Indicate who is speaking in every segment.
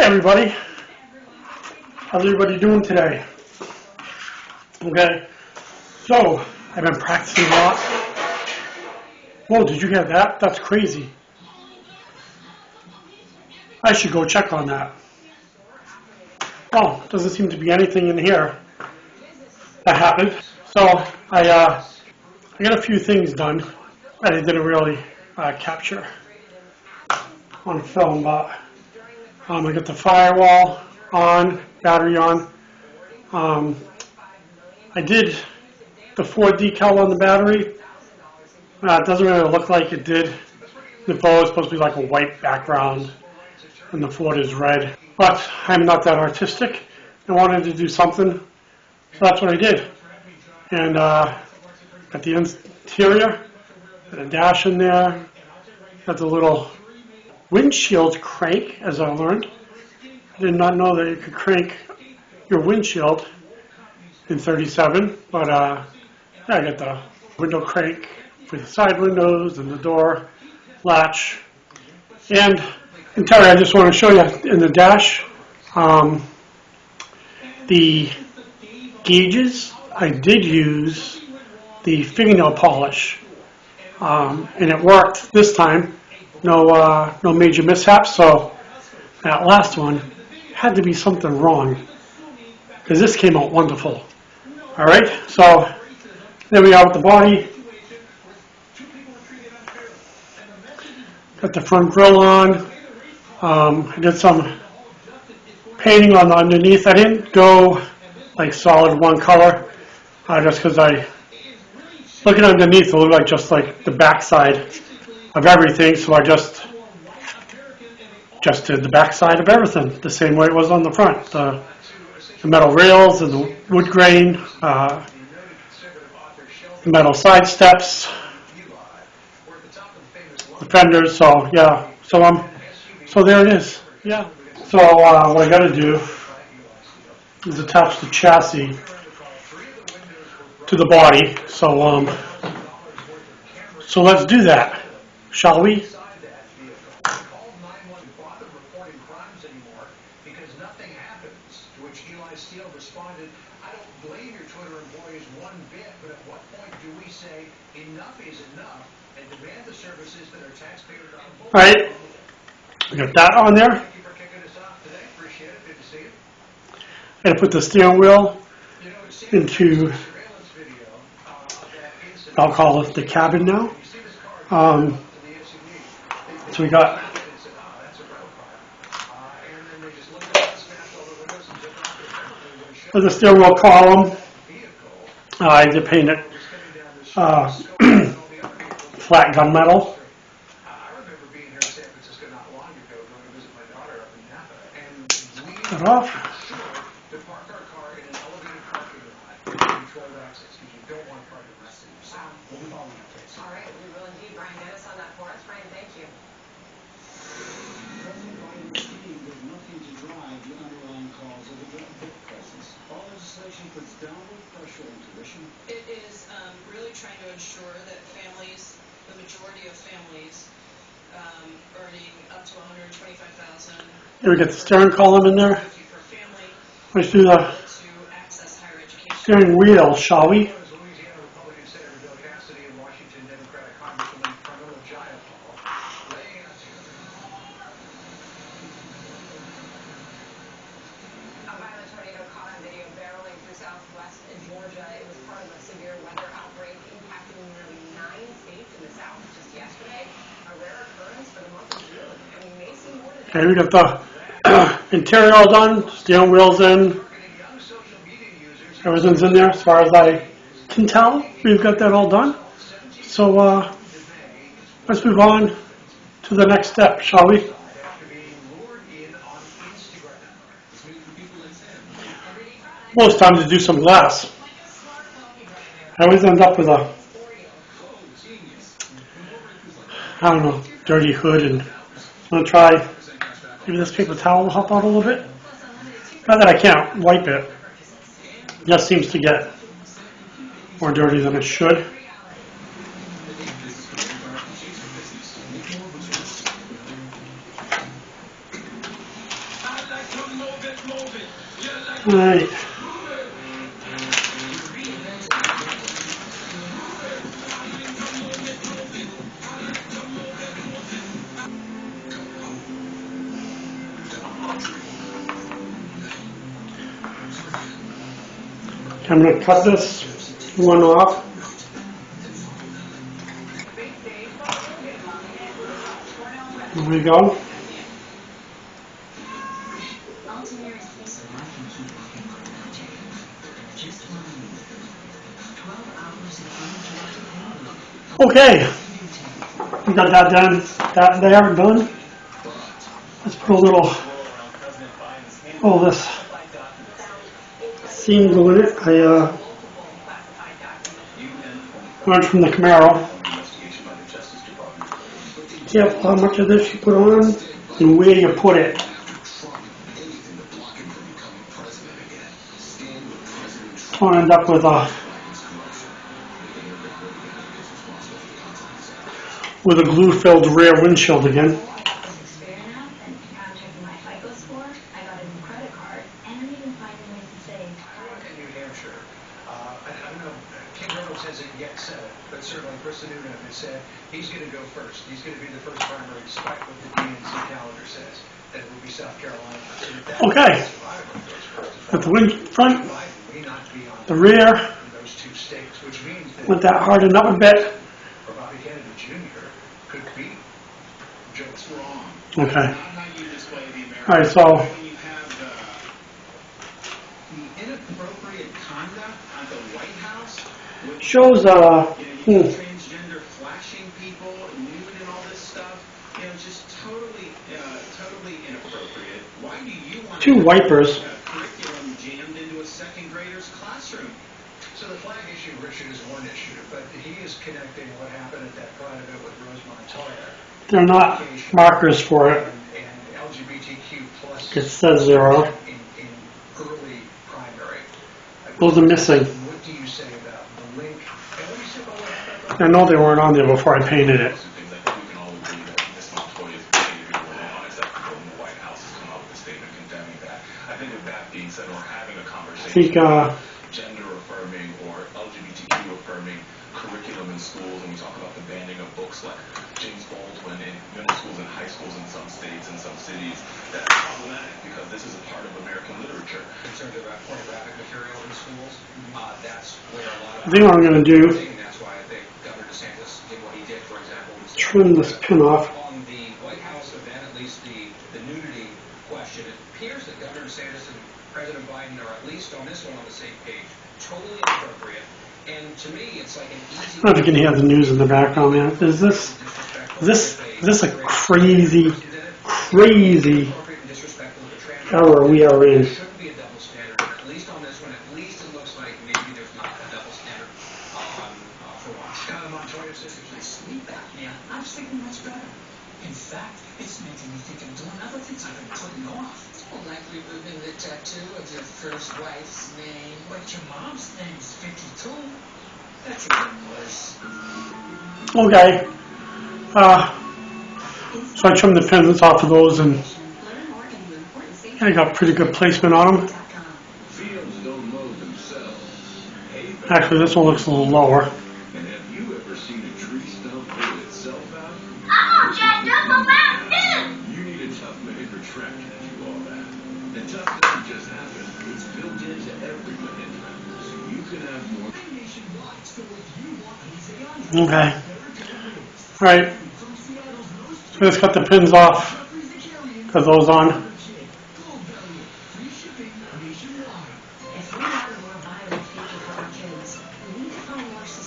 Speaker 1: Hey everybody, how's everybody doing today? Okay, so I've been practicing a lot. Whoa, did you hear that? That's crazy. I should go check on that. Oh, doesn't seem to be anything in here that happened. So I got a few things done that I didn't really capture on film, but I got the firewall on, battery on. I did the Ford decal on the battery. It doesn't really look like it did. The bow is supposed to be like a white background, and the Ford is red. But I'm not that artistic. I wanted to do something, so that's what I did. And got the interior, got a dash in there, got the little windshield crank, as I learned. I did not know that you could crank your windshield in 37, but yeah, I got the window crank for the side windows and the door latch. And Terry, I just want to show you in the dash, the gauges, I did use the fingernail polish, and it worked this time. No major mishaps, so that last one had to be something wrong, because this came out wonderful. All right, so there we are with the body. Got the front grille on. I did some painting on the underneath. I didn't go like solid one color, just because looking underneath, it looked like just like the backside of everything. So I just did the backside of everything the same way it was on the front. The metal rails and the wood grain, the metal side steps, the fenders. So yeah, so there it is. Yeah. So what I got to do is attach the chassis to the body. So let's do that, shall we? All right, we got that on there. I'm going to put the steering wheel into, I'll call it the cabin now. So we got the steering wheel column. I did paint it flat gunmetal. Cut off.
Speaker 2: It is really trying to ensure that families, the majority of families, earning up to $125,000.
Speaker 1: Here we get the steering column in there. Let's do the steering wheel, shall we? Okay, we got the interior all done, steering wheel's in, everything's in there as far as I can tell. We've got that all done. So let's move on to the next step, shall we? Well, it's time to do some glass. I always end up with a, I don't know, dirty hood, and I'm going to try, maybe this paper towel will help out a little bit. Not that I can't wipe it. It just seems to get more dirty than it should. Alright. I'm going to cut this one off. There we go. Okay, we got that done. That there done. Let's put a little. Oh, this seam glue in it. I learned from the Camaro. Careful how much of this you put on and where you put it. I'll end up with a glue-filled rear windshield again.
Speaker 3: Hasn't yet said it, but certainly Chris Sununu has said he's going to go first. He's going to be the first primary, despite what the DNC calendar says. That it will be South Carolina.
Speaker 1: Okay. At the wind front, the rear.
Speaker 3: Those two states, which means that
Speaker 1: Let that harden up a bit.
Speaker 3: Bobby Kennedy Jr. could be Joe Strong.
Speaker 1: Okay. All right. So
Speaker 3: When you have the inappropriate conduct at the White House.
Speaker 1: shows
Speaker 3: Transgender flashing people, nude and all this stuff, just totally inappropriate. Why do you want
Speaker 1: two wipers.
Speaker 3: curriculum jammed into a second grader's classroom? So the flag issue, Richard, is one issue, but he is connecting what happened at that pride event with Rose Montoya.
Speaker 1: They're not markers for it.
Speaker 3: And LGBTQ plus.
Speaker 1: It says there are.
Speaker 3: In early primary.
Speaker 1: Those are missing.
Speaker 3: What do you say about the link? And what do you say about what happened?
Speaker 1: I know they weren't on there before I painted it.
Speaker 4: Things I think we can all agree that Ms. Montoya's behavior was unacceptable, and the White House has come out with a statement condemning that. I think with that being said, we're having a
Speaker 1: I
Speaker 4: conversation
Speaker 1: think
Speaker 4: about gender-affirming or LGBTQ-affirming curriculum in schools, and we talk about the banning of books like James Baldwin in middle schools and high schools in some states and some cities. That's problematic because this is a part of American literature.
Speaker 3: Concerned about pornographic material in schools. That's where a lot of.
Speaker 1: I think what I'm going to do,
Speaker 3: And that's why I think Governor DeSantis did what he did, for example.
Speaker 1: trim this pin off.
Speaker 3: On the White House event, at least the nudity question, it appears that Governor DeSantis and President Biden are at least on this one on the same page. Totally inappropriate. And to me, it's like an easy.
Speaker 1: I don't know if you can hear the news in the background, man. Is this a crazy era we are in?
Speaker 3: There shouldn't be a double standard. At least on this one, at least it looks like maybe there's not a double standard for once. Montoya says if they sleep apnea, I'm sleeping much better. In fact, it's making me think of doing other things I've been putting off.
Speaker 2: Well, like removing the tattoo of your first wife's name.
Speaker 3: But your mom's name's 52. That's even worse.
Speaker 1: Okay. So I trimmed the pins off of those, and I got pretty good placement on them.
Speaker 4: Fields don't mow themselves.
Speaker 1: Actually, this one looks a little lower.
Speaker 4: And have you ever seen a tree stump pull itself out?
Speaker 5: Oh, Jack, that's a bad news!
Speaker 4: You need a Tough-Made retractor to do all that. And Tough doesn't just happen. It's built into every Mahindra, so you can have more.
Speaker 1: Okay. All right. So let's cut the pins off. Cut those on.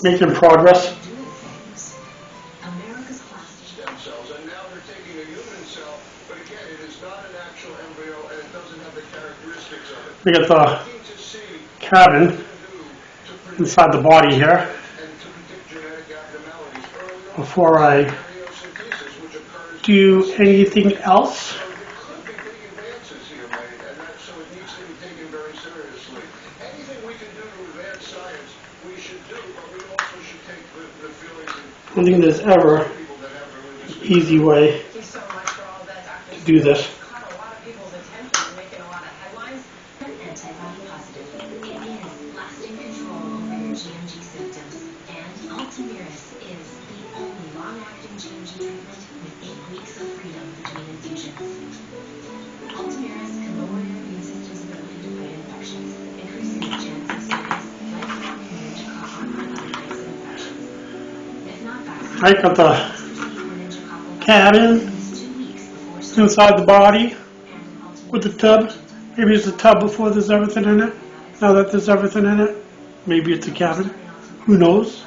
Speaker 1: Making progress.
Speaker 3: Stem cells, and now they're taking a human cell, but again, it is not an actual embryo, and it doesn't have the characteristics of it.
Speaker 1: We got the
Speaker 3: Looking to see
Speaker 1: cabin
Speaker 3: what to predict
Speaker 1: inside the body here.
Speaker 3: and to predict genetic abnormalities early on.
Speaker 1: Before I
Speaker 3: Karyocentesis, which occurs.
Speaker 1: do anything else.
Speaker 3: So there could be big advances here made, and so it needs to be taken very seriously. Anything we can do to advance science, we should do, but we also should take the feelings
Speaker 1: I don't think there's ever
Speaker 3: of people that have religious.
Speaker 1: an easy way
Speaker 2: Thank you so much for all that, Dr.
Speaker 1: to do this.
Speaker 2: Caught a lot of people's attention and making a lot of headlines.
Speaker 5: Antibody
Speaker 6: Ultomiris is the only long-acting GMG treatment with 8 weeks of freedom between infusions. Ultomiris can lower your immune system's ability to fight infections, increasing the chance of serious, lifelong meningococcal and other types of infections. If not vaccinated,
Speaker 1: I got the cabin inside the body with the tub. Maybe it's the tub before there's everything in it. Now that there's everything in it, maybe it's a cabin. Who knows?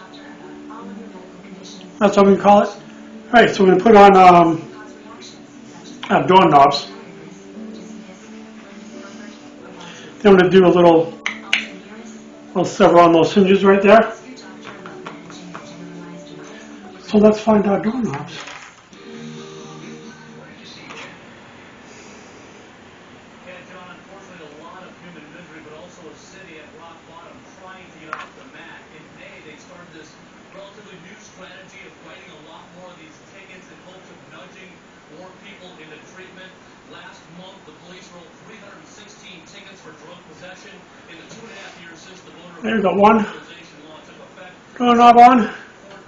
Speaker 1: That's what we call it. Alright, so we're going to put on doorknobs. Then I'm going to do a little sever on those hinges right there. So let's find our doorknobs.
Speaker 7: Yeah, John, unfortunately a lot of human misery, but also a city at rock bottom trying to get off the mat. In May, they started this relatively new strategy of writing a lot more of these tickets in hopes of nudging more people into treatment. Last month, the police wrote 316 tickets for drug possession in the 2.5 years since the voter
Speaker 1: There you go, one.
Speaker 7: authorization law took effect.
Speaker 1: Doorknob on.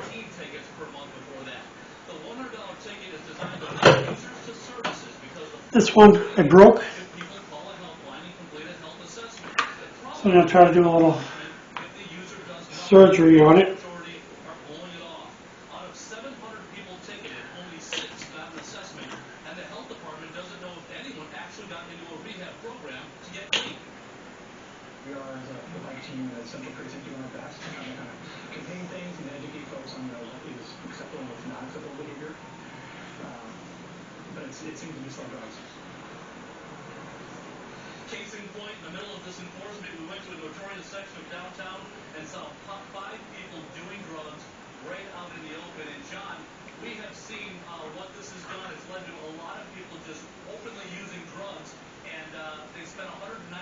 Speaker 7: 14 tickets per month before that. The $100 ticket is designed to link users to services because the
Speaker 1: This one I broke.
Speaker 7: people call a helpline and complete a health assessment.
Speaker 1: So I'm going to try to do a little
Speaker 7: If the user does not,
Speaker 1: surgery on it.
Speaker 7: majority are pulling it off. Out of 700 people ticketed, only 6 got an assessment, and the health department doesn't know if anyone actually got into a rehab program to get clean.
Speaker 3: We are, as a white team at Central Precinct, doing our best to kind of contain things and educate folks on what is acceptable and what's not acceptable behavior. But it seems to be slow drugs.
Speaker 7: Case in point, in the middle of this enforcement, we went to a notorious section of downtown and saw 5 people doing drugs right out in the open. And John, we have seen what this has done. It's led to a lot of people just openly using drugs, and they spent $191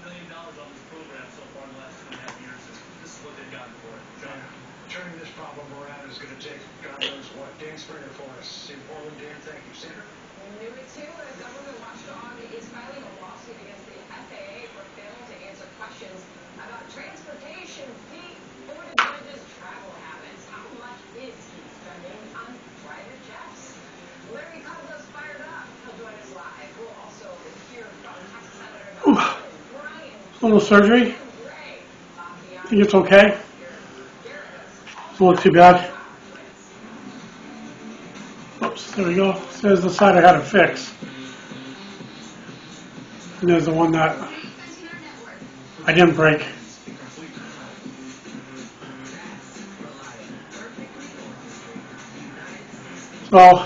Speaker 7: million on this program so far in the last 2.5 years. This is what they've gotten for it. John?
Speaker 3: Turning this problem around is going to take God knows what. Dan Springer for us in Portland. Dan, thank you. Sandra?
Speaker 8: Knew it too. A government watchdog is filing a lawsuit against the FAA for failing to answer questions about transportation fee or the judge's travel habits. How much is he spending on private jets? Larry Kudlow's fired up. He'll join us live. We'll also hear from Texas Senator Brian
Speaker 1: A little surgery.
Speaker 8: Gray.
Speaker 1: I think it's okay. Doesn't look too bad. Oops, there we go. There's the side I had to fix. And there's the one that I didn't break. So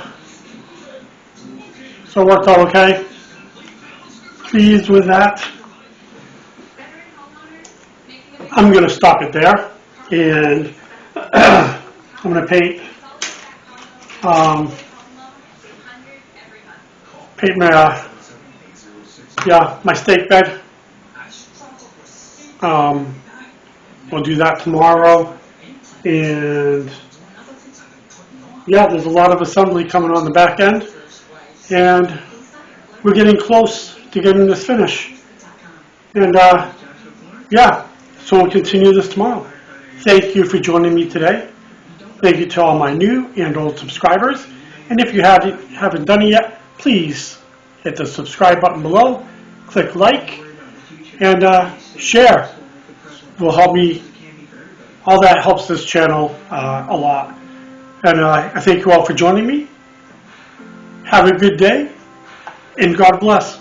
Speaker 1: it worked out okay. Pleased with that. I'm going to stop it there. And I'm going to paint my stake bed. We'll do that tomorrow. And yeah, there's a lot of assembly coming on the back end. And we're getting close to getting this finished. And yeah, so we'll continue this tomorrow. Thank you for joining me today. Thank you to all my new and old subscribers. And if you haven't done it yet, please hit the subscribe button below, click like, and share. It will help me. All that helps this channel a lot. And I thank you all for joining me. Have a good day, and God bless.